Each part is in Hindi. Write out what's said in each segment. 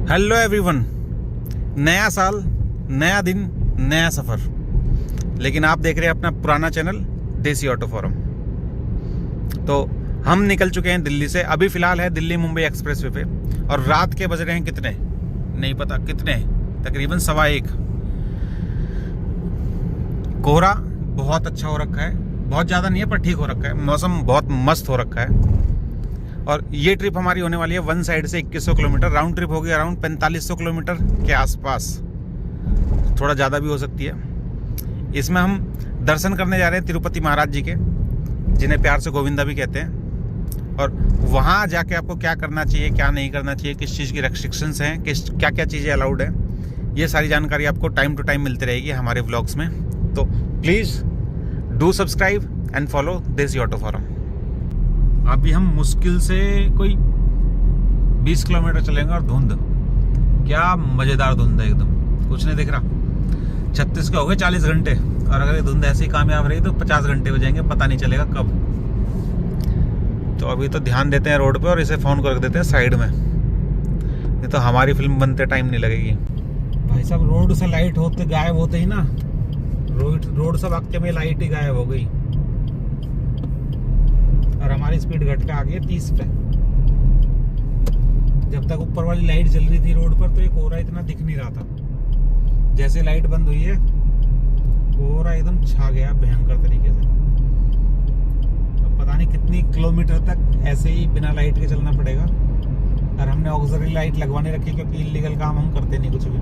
हेलो एवरीवन, नया साल, नया दिन, नया सफ़र। लेकिन आप देख रहे हैं अपना पुराना चैनल देसी ऑटो फोरम। तो हम निकल चुके हैं दिल्ली से। अभी फ़िलहाल है दिल्ली मुंबई एक्सप्रेसवे पे और रात के बज रहे हैं कितने नहीं पता, कितने तकरीबन 1:15। कोहरा बहुत अच्छा हो रखा है, बहुत ज़्यादा नहीं है पर ठीक हो रखा है। मौसम बहुत मस्त हो रखा है। और ये ट्रिप हमारी होने वाली है वन साइड से 2100 किलोमीटर। राउंड ट्रिप होगी अराउंड 4500 किलोमीटर के आसपास, थोड़ा ज़्यादा भी हो सकती है। इसमें हम दर्शन करने जा रहे हैं तिरुपति महाराज जी के, जिन्हें प्यार से गोविंदा भी कहते हैं। और वहाँ जाके आपको क्या करना चाहिए, क्या नहीं करना चाहिए, किस चीज़ की रेस्ट्रिक्शंस हैं, क्या क्या चीज़ें अलाउड हैं, ये सारी जानकारी आपको टाइम टू टाइम मिलती रहेगी हमारे व्लॉग्स में। तो please do subscribe and follow देसी ऑटो फोरम। अभी हम मुश्किल से कोई 20 किलोमीटर चलेंगे और धुंध, क्या मज़ेदार धुंध है, एकदम कुछ नहीं दिख रहा। 36 के हो गए 40 घंटे, और अगर ये धुंध ऐसे ही कामयाब रही तो 50 घंटे हो जाएंगे, पता नहीं चलेगा कब। तो अभी तो ध्यान देते हैं रोड पे और इसे फ़ोन कर देते हैं साइड में, नहीं तो हमारी फिल्म बनते टाइम नहीं लगेगी। भाई साहब, रोड से लाइट होते गायब होते ही ना, रोड से भागते में लाइट ही गायब हो गई और हमारी स्पीड घट के आ गई 30 पे। जब तक ऊपर वाली लाइट जल रही थी रोड पर तो ये कोहरा इतना दिख नहीं रहा था। जैसे लाइट बंद हुई है कोहरा एकदम छा गया भयंकर तरीके से। अब पता नहीं कितनी किलोमीटर तक ऐसे ही बिना लाइट के चलना पड़ेगा। और हमने ऑक्सिलरी लाइट लगवाने रखी क्योंकि इलीगल काम हम करते नहीं कुछ भी।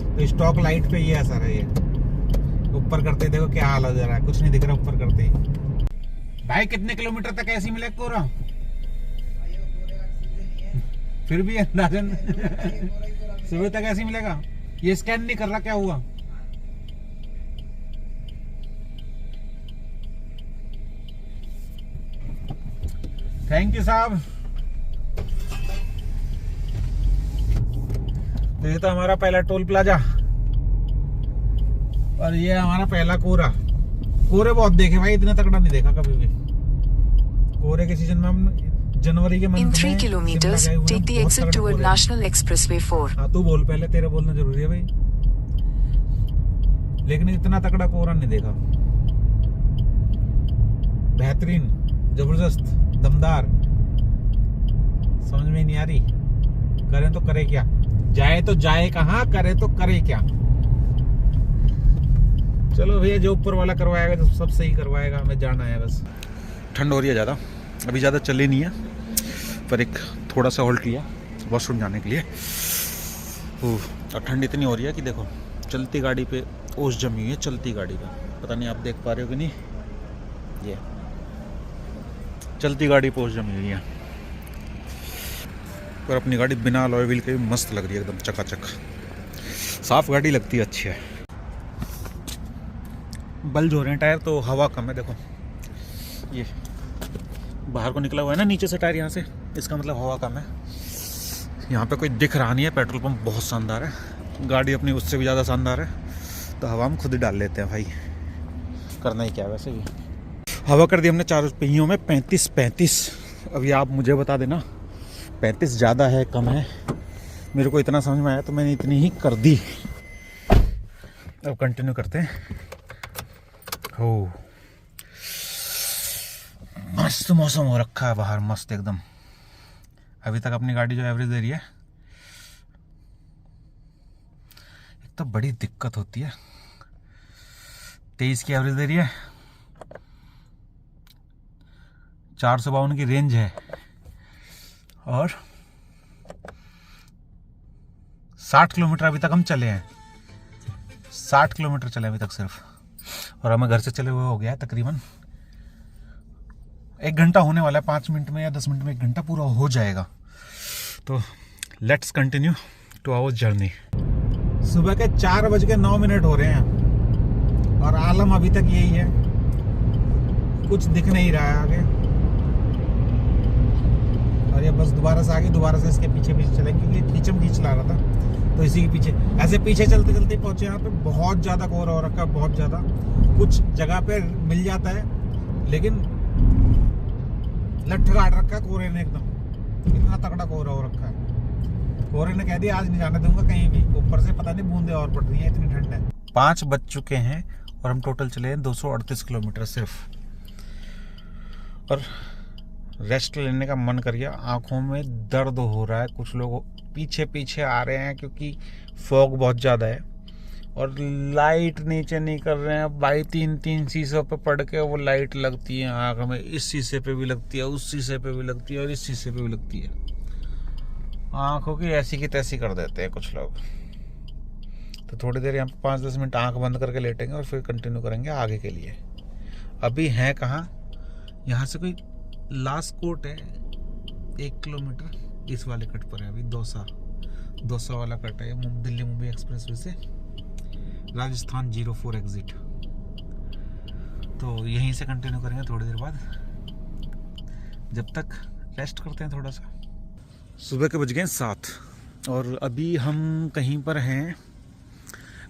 तो स्टॉक लाइट पे ये असर है। ये ऊपर करते देखो क्या हाल हो जा रहा है, कुछ नहीं दिख रहा ऊपर करते ही। भाई कितने किलोमीटर तक ऐसे ही मिलेगा कोहरा? फिर भी अंदाजन सुबह तक ऐसे ही मिलेगा। ये स्कैन नहीं कर रहा, क्या हुआ? थैंक यू साहब। तो ये तो हमारा पहला टोल प्लाजा और ये हमारा पहला कोहरा। कोहरे बहुत देखे भाई, इतना तगड़ा नहीं देखा कभी भी। कोहरे के सीजन में हम जनवरी के मंथ में 3 kilometers take the exit toward National Expressway 4। हाँ, तू बोल पहले, तेरा बोलना जरूरी है भाई। लेकिन इतना तगड़ा कोहरा नहीं देखा। बेहतरीन, जबरदस्त, दमदार, समझ में नहीं आ रही। करें तो करे क्या, जाए तो जाए कहाँ, करे तो करे क्या। चलो भैया, जो ऊपर वाला करवाएगा तो सब सही करवाएगा, हमें जाना है बस। ठंड हो रही है ज़्यादा, अभी ज़्यादा चले नहीं है पर एक थोड़ा सा होल्ट लिया वॉशरूम जाने के लिए। और ठंड इतनी हो रही है कि देखो चलती गाड़ी पे ओस जमी हुई है। चलती गाड़ी पे पता नहीं आप देख पा रहे हो कि नहीं, ये चलती गाड़ी पे ओस जमी हुई है। पर अपनी गाड़ी बिना अलॉय व्हील के भी मस्त लग रही है, एकदम चकाचक साफ गाड़ी लगती है, अच्छी है। बल्ज हो रहे हैं टायर तो हवा कम है। देखो ये बाहर को निकला हुआ है ना नीचे से टायर, यहाँ से, इसका मतलब हवा कम है। यहाँ पे कोई दिख रहा नहीं है। पेट्रोल पंप बहुत शानदार है, गाड़ी अपनी उससे भी ज़्यादा शानदार है। तो हवा हम खुद ही डाल लेते हैं भाई, करना ही क्या वैसे भी। हवा कर दी हमने चारों पहियों में 35। अभी आप मुझे बता देना 35 ज़्यादा है कम है। मेरे को इतना समझ में आया तो मैंने इतनी ही कर दी। अब कंटिन्यू करते हैं। हो मस्त मौसम हो रखा है बाहर, मस्त एकदम। अभी तक अपनी गाड़ी जो एवरेज दे रही है, एक तो बड़ी दिक्कत होती है। 23 की एवरेज दे रही है, 452 की रेंज है और 60 किलोमीटर अभी तक हम चले हैं। 60 किलोमीटर चले अभी तक सिर्फ, और हमें घर से चले हुए हो गया है तकरीबन 1 घंटा होने वाला है। 5 मिनट में या 10 मिनट में 1 घंटा पूरा हो जाएगा। तो let's continue to our journey. सुबह के 4:09 हो रहे हैं और आलम अभी तक यही है, कुछ दिख नहीं रहा है आगे। और ये बस दोबारा से आगे, दोबारा से इसके पीछे चले, क्योंकि खींच ला रहा था तो इसी के पीछे ऐसे पीछे चलते चलते पहुंचे। यहाँ पे बहुत ज़्यादा कोहरा हो रखा है, बहुत ज़्यादा। कुछ जगह पे मिल जाता है लेकिन लठ गाड़ रखा है कोहरे ने, एकदम इतना तगड़ा कोहरा हो रखा है। कोहरे ने कह दिया आज नहीं जाने दूंगा कहीं भी, ऊपर से पता नहीं बूंदे और पड़ रही है, इतनी ठंड है। 5 बज चुके हैं और हम टोटल चले हैं 238 किलोमीटर सिर्फ। और रेस्ट लेने का मन कर गया, आंखों में दर्द हो रहा है, कुछ लोग पीछे पीछे आ रहे हैं क्योंकि फॉग बहुत ज़्यादा है और लाइट नीचे नहीं कर रहे हैं भाई। 3 शीशों पे पड़ के वो लाइट लगती है आँख में, इस शीशे पे भी लगती है, उस शीशे पे भी लगती है और इस शीशे पे भी लगती है। आँखों की ऐसी की तैसी कर देते हैं कुछ लोग। तो थोड़ी देर यहाँ 5-10 मिनट आँख बंद करके लेटेंगे और फिर कंटिन्यू करेंगे आगे के लिए। अभी हैं कहाँ, यहाँ से कोई लास्ट कोट है 1 किलोमीटर इस वाले कट पर है। अभी दौसा वाला कट है, दिल्ली मुंबई एक्सप्रेसवे से राजस्थान 04 एग्जिट। तो यहीं से कंटिन्यू करेंगे थोड़ी देर बाद, जब तक रेस्ट करते हैं थोड़ा सा। सुबह के बज गए 7 और अभी हम कहीं पर हैं,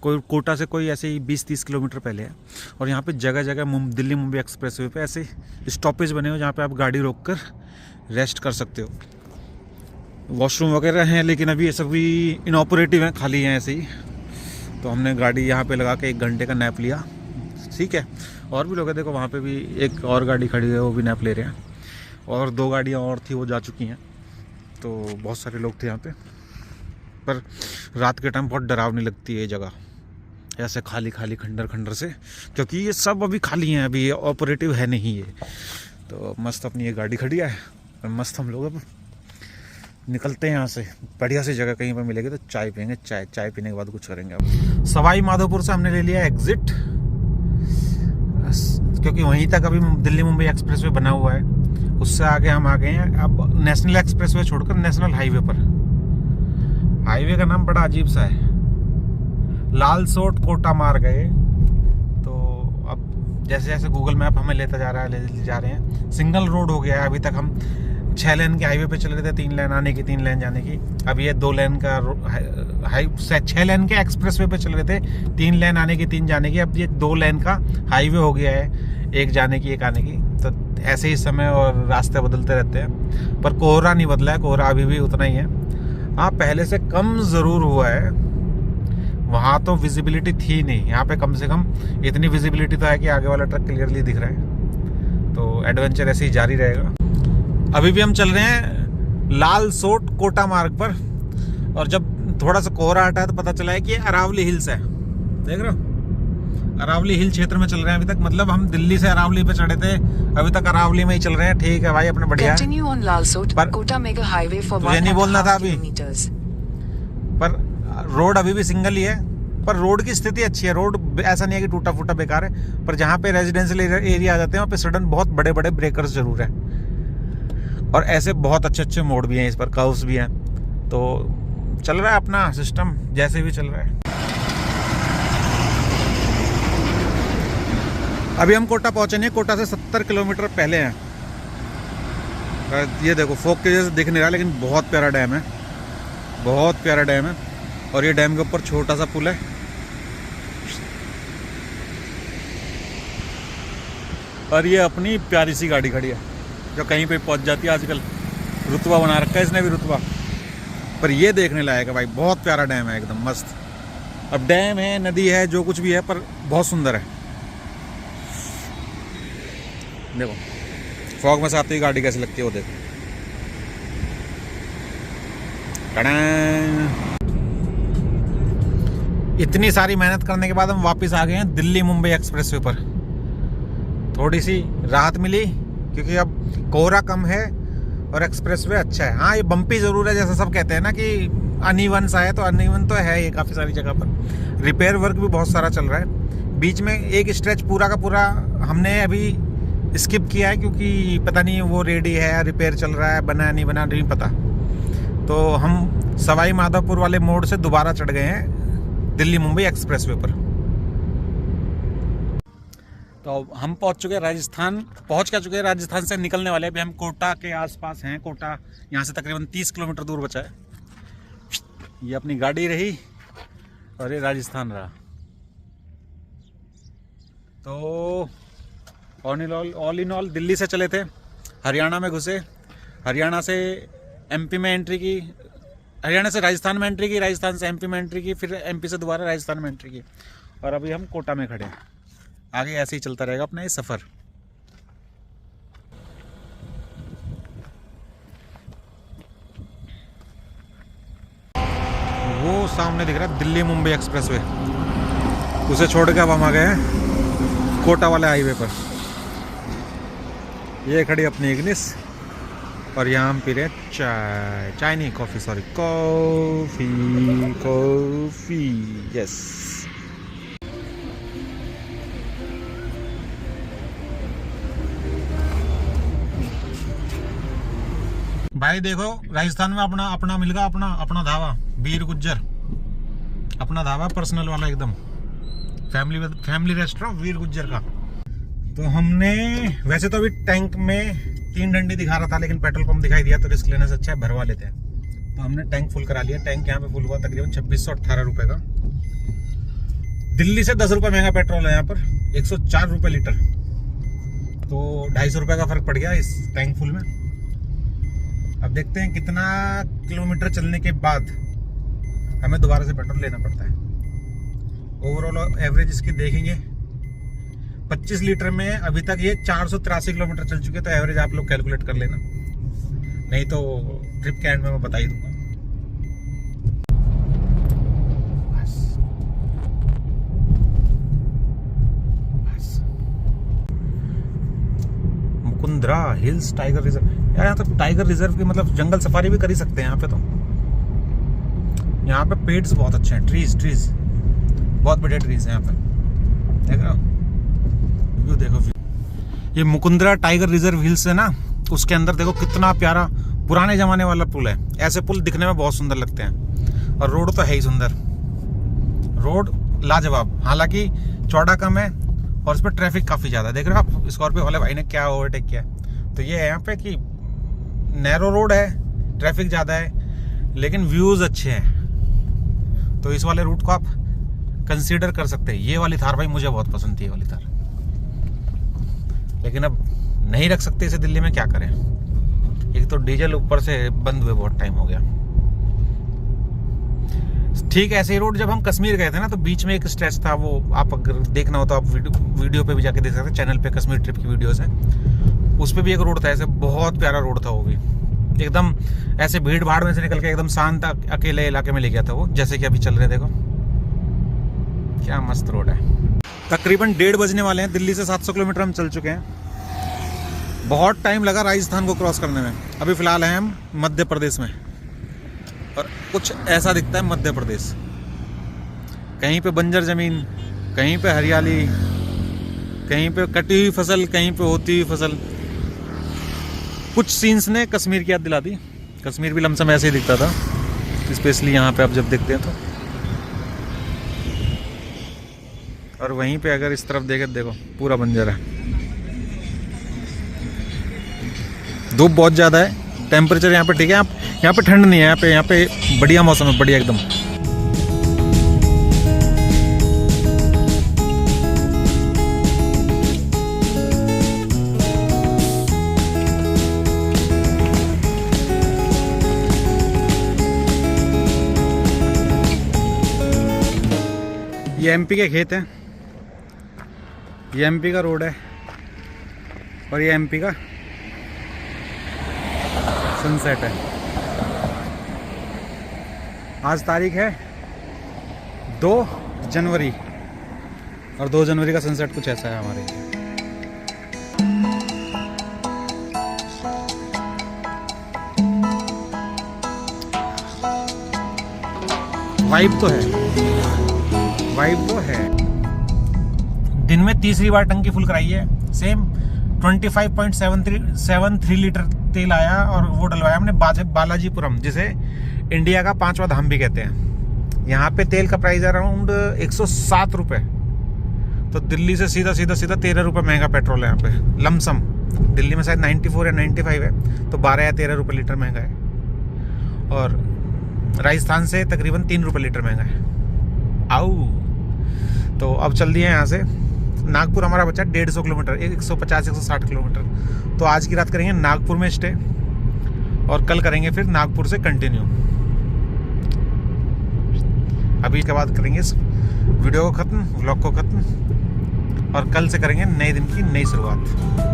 कोई कोटा से कोई ऐसे ही 20-30 किलोमीटर पहले है। और यहाँ पे जगह जगह दिल्ली मुंबई एक्सप्रेसवे पे ऐसे स्टॉपेज बने हुए जहाँ पे आप गाड़ी रोक कर रेस्ट कर सकते हो। वॉशरूम वगैरह हैं लेकिन अभी ये सब भी इनऑपरेटिव हैं, खाली हैं ऐसे ही। तो हमने गाड़ी यहाँ पे लगा के 1 घंटे का नैप लिया, ठीक है। और भी लोग हैं, देखो वहाँ पे भी एक और गाड़ी खड़ी है, वो भी नैप ले रहे हैं। और 2 गाड़ियाँ और थी, वो जा चुकी हैं। तो बहुत सारे लोग थे यहाँ पे, पर रात के टाइम बहुत डरावनी लगती है ये जगह, ऐसे खाली खाली खंडर से, क्योंकि ये सब अभी खाली हैं, अभी ये ऑपरेटिव है नहीं ये। तो मस्त अपनी ये गाड़ी खड़ी है और मस्त हम लोग अब निकलते हैं यहाँ से। बढ़िया सी जगह कहीं पर मिलेगी तो चाय पियेंगे, चाय पीने के बाद कुछ करेंगे। अब सवाई माधोपुर से हमने ले लिया एग्जिट, क्योंकि वहीं तक अभी दिल्ली मुंबई एक्सप्रेसवे बना हुआ है। उससे आगे हम आ गए हैं अब नेशनल एक्सप्रेसवे छोड़कर नेशनल हाईवे पर। हाईवे का नाम बड़ा अजीब सा है, लालसोट कोटा मार्ग है। तो अब जैसे जैसे गूगल मैप हमें लेता जा रहा है, ले जा रहे हैं, सिंगल रोड हो गया है। अभी तक हम 6 लेन के हाईवे पे चल रहे थे, 3 लेन आने की 3 लेन जाने की। अब ये 2 लेन का 6 लेन के एक्सप्रेसवे पे चल रहे थे, 3 लेन आने की 3 जाने की। अब ये 2 लेन का हाईवे हो गया है, 1 जाने की 1 आने की। तो ऐसे ही समय और रास्ते बदलते रहते हैं, पर कोहरा नहीं बदला है, कोहरा अभी भी उतना ही है। हाँ, पहले से कम ज़रूर हुआ है, वहाँ तो विजिबिलिटी थी नहीं, यहाँ पे कम से कम इतनी विजिबिलिटी तो है कि आगे वाला ट्रक क्लियरली दिख रहा है। तो एडवेंचर ऐसे ही जारी रहेगा। अभी भी हम चल रहे हैं लालसोट कोटा मार्ग पर, और जब थोड़ा सा कोहरा हटा है तो पता चला है कि ये अरावली हिल्स है। देख रहे हो, अरावली हिल क्षेत्र में चल रहे हैं अभी तक। मतलब हम दिल्ली से अरावली पे चढ़े थे, अभी तक अरावली में ही चल रहे हैं। ठीक है भाई, अपने बढ़िया। Continue on Lalsot Kota Mega Highway for तुझे नहीं बोलना था 1.5 अभी, kilometers. पर रोड अभी भी सिंगल ही है। पर रोड की स्थिति अच्छी है, रोड ऐसा नहीं है कि टूटा फूटा बेकार है। पर जहाँ पे रेजिडेंशियल एरिया आ जाते हैं वहाँ पे सडन बहुत बड़े बड़े ब्रेकर्स जरूर है, और ऐसे बहुत अच्छे अच्छे मोड़ भी हैं इस पर, कर्व्स भी हैं। तो चल रहा है अपना सिस्टम जैसे भी चल रहा है। अभी हम कोटा पहुंचे नहीं, कोटा से 70 किलोमीटर पहले हैं। ये देखो फोक के जैसे दिख नहीं रहा, लेकिन बहुत प्यारा डैम है, बहुत प्यारा डैम है। और ये डैम के ऊपर छोटा सा पुल है। और ये अपनी प्यारी सी गाड़ी खड़ी है जो कहीं पे पहुंच जाती है। आजकल रुतबा बना रखा है इसने भी, रुतबा। पर ये देखने लायक है भाई, बहुत प्यारा डैम है, एकदम मस्त। अब डैम है, नदी है, जो कुछ भी है, पर बहुत सुंदर है। देखो फॉग में से आती हुई गाड़ी कैसी लगती है, वो देखो। इतनी सारी मेहनत करने के बाद हम वापस आ गए हैं दिल्ली मुंबई एक्सप्रेसवे पर। थोड़ी सी राहत मिली क्योंकि अब कोहरा कम है और एक्सप्रेसवे अच्छा है। हाँ, ये बम्पी ज़रूर है, जैसे सब कहते हैं ना कि अनइवन सा है, तो अनइवन तो है ये काफ़ी सारी जगह पर। रिपेयर वर्क भी बहुत सारा चल रहा है। बीच में एक स्ट्रेच पूरा का पूरा हमने अभी स्किप किया है, क्योंकि पता नहीं वो रेडी है, रिपेयर चल रहा है, बना नहीं बना नहीं पता। तो हम सवाई माधोपुर वाले मोड़ से दोबारा चढ़ गए हैं दिल्ली मुंबई एक्सप्रेसवे पर। तो हम पहुंच चुके हैं राजस्थान, राजस्थान से निकलने वाले। अभी हम कोटा के आसपास हैं। कोटा यहाँ से तकरीबन 30 किलोमीटर दूर बचा है। ये अपनी गाड़ी रही और ये राजस्थान रहा। तो ऑल इन ऑल दिल्ली से चले थे, हरियाणा में घुसे, हरियाणा से एमपी में एंट्री की, हरियाणा से राजस्थान में एंट्री की, राजस्थान से एमपी में एंट्री की, फिर एमपी से दोबारा राजस्थान में एंट्री की, और अभी हम कोटा में खड़े हैं। आगे ऐसे ही चलता रहेगा अपना ये सफ़र। वो सामने दिख रहा है दिल्ली मुंबई एक्सप्रेसवे, उसे छोड़ के अब हम आ गए हैं कोटा वाले हाईवे पर। ये खड़ी अपनी इग्निस, और यहाँ हम पी रहे हैं चाय, चाय नहीं कॉफ़ी, सॉरी कॉफ़ी यस। भाई देखो राजस्थान में अपना अपना मिल गया, अपना ढाबा वीर गुज्जर, अपना ढाबा पर्सनल वाला एकदम फैमिली रेस्टोरेंट वीर गुज्जर का। तो हमने वैसे तो अभी टैंक में 3 डंडी दिखा रहा था, लेकिन पेट्रोल पंप दिखाई दिया तो रिस्क लेने से अच्छा है भरवा लेते हैं। तो हमने टैंक फुल करा लिया। टैंक यहाँ पे फुल हुआ तकरीबन 2618 रुपये का। दिल्ली से 10 रुपये महंगा पेट्रोल है यहाँ पर, 104 रुपये लीटर, तो 250 रुपये का फर्क पड़ गया इस टैंक फुल में। अब देखते हैं कितना किलोमीटर चलने के बाद हमें दोबारा से पेट्रोल लेना पड़ता है। ओवरऑल एवरेज इसकी देखेंगे 25 लीटर में अभी तक ये 483 किलोमीटर चल चुके, तो एवरेज आप लोग कैलकुलेट कर लेना, नहीं तो ट्रिप के एंड में मैं बता ही दूंगा। मुकुंद्रा हिल्स टाइगर रिजर्व, यार यहाँ तो टाइगर रिजर्व की मतलब जंगल सफारी भी कर ही सकते हैं यहाँ पे। तो यहाँ पे पेड्स बहुत अच्छे हैं, ट्रीज बहुत बड़े ट्रीज हैं यहाँ पे, देख रहे हो व्यू, देखो व्यू। ये मुकुंद्रा टाइगर रिजर्व हिल्स है ना, उसके अंदर देखो कितना प्यारा पुराने जमाने वाला पुल है। ऐसे पुल दिखने में बहुत सुंदर लगते हैं, और रोड तो है ही सुंदर, रोड लाजवाब, हालांकि चौड़ा कम है और इस पर ट्रैफिक काफ़ी ज़्यादा। देख रहे हो आप स्कॉर्पियो वाले भाई ने क्या ओवरटेक किया। तो ये है यहाँ पे कि नैरो रोड है, ट्रैफिक ज़्यादा है, लेकिन व्यूज़ अच्छे हैं, तो इस वाले रूट को आप कंसीडर कर सकते हैं। ये वाली थार भाई मुझे बहुत पसंद थी, ये वाली थार, लेकिन अब नहीं रख सकते इसे दिल्ली में, क्या करें। एक तो डीजल ऊपर से बंद हुए बहुत टाइम हो गया। ठीक ऐसे ही रोड जब हम कश्मीर गए थे ना, तो बीच में एक स्ट्रेच था, वो आप अगर देखना हो तो आप वीडियो पे भी जाके देख सकते हैं, चैनल पे कश्मीर ट्रिप की वीडियोस हैं, उस पे भी एक रोड था ऐसे, बहुत प्यारा रोड था वो भी, एकदम ऐसे भीड़ भाड़ में से निकल के एकदम शांत अकेले इलाके में ले गया था वो, जैसे कि अभी चल रहे, देखो क्या मस्त रोड है। तकरीबन 1:30 बजने वाले हैं, दिल्ली से 700 किलोमीटर हम चल चुके हैं। बहुत टाइम लगा राजस्थान को क्रॉस करने में। अभी फिलहाल हैं हम मध्य प्रदेश में, और कुछ ऐसा दिखता है मध्य प्रदेश, कहीं पे बंजर जमीन, कहीं पे हरियाली, कहीं पे कटी हुई फसल, कहीं पे होती हुई फसल। कुछ सीन्स ने कश्मीर की याद दिला दी। कश्मीर भी लमसम ऐसे ही दिखता था, स्पेशली यहाँ पे आप जब देखते हैं तो। और वहीं पे अगर इस तरफ देखें, देखो पूरा बंजर है। धूप बहुत ज़्यादा है, टेम्परेचर यहाँ पे ठीक है, यहाँ पे ठंड नहीं है, यहाँ पे बढ़िया मौसम है, बढ़िया एकदम। ये एमपी के खेत हैं, ये एमपी का रोड है, और ये एमपी का सनसेट है। आज तारीख है 2 जनवरी, और 2 जनवरी का सनसेट कुछ ऐसा है हमारे। वाइब तो है, वाइब तो है। दिन में तीसरी बार टंकी फुल कराई है, सेम 25.73 लीटर तेल आया, और वो डलवाया हमने बालाजीपुरम, जिसे इंडिया का 5वां धाम भी कहते हैं। यहाँ पे तेल का प्राइस अराउंड 107 रुपये, तो दिल्ली से सीधा 13 रुपये महंगा पेट्रोल है यहाँ पे लमसम। दिल्ली में शायद 94 या 95 है, तो 12 या 13 रुपये लीटर महंगा है, और राजस्थान से तकरीबन 3 रुपये लीटर महंगा है। आओ, तो अब चल दिए यहाँ से। नागपुर हमारा बचा 150 किलोमीटर, 150-160 किलोमीटर। तो आज की रात करेंगे नागपुर में स्टे, और कल करेंगे फिर नागपुर से कंटिन्यू। अभी के बाद करेंगे इस वीडियो को ख़त्म, व्लॉग को ख़त्म, और कल से करेंगे नए दिन की नई शुरुआत।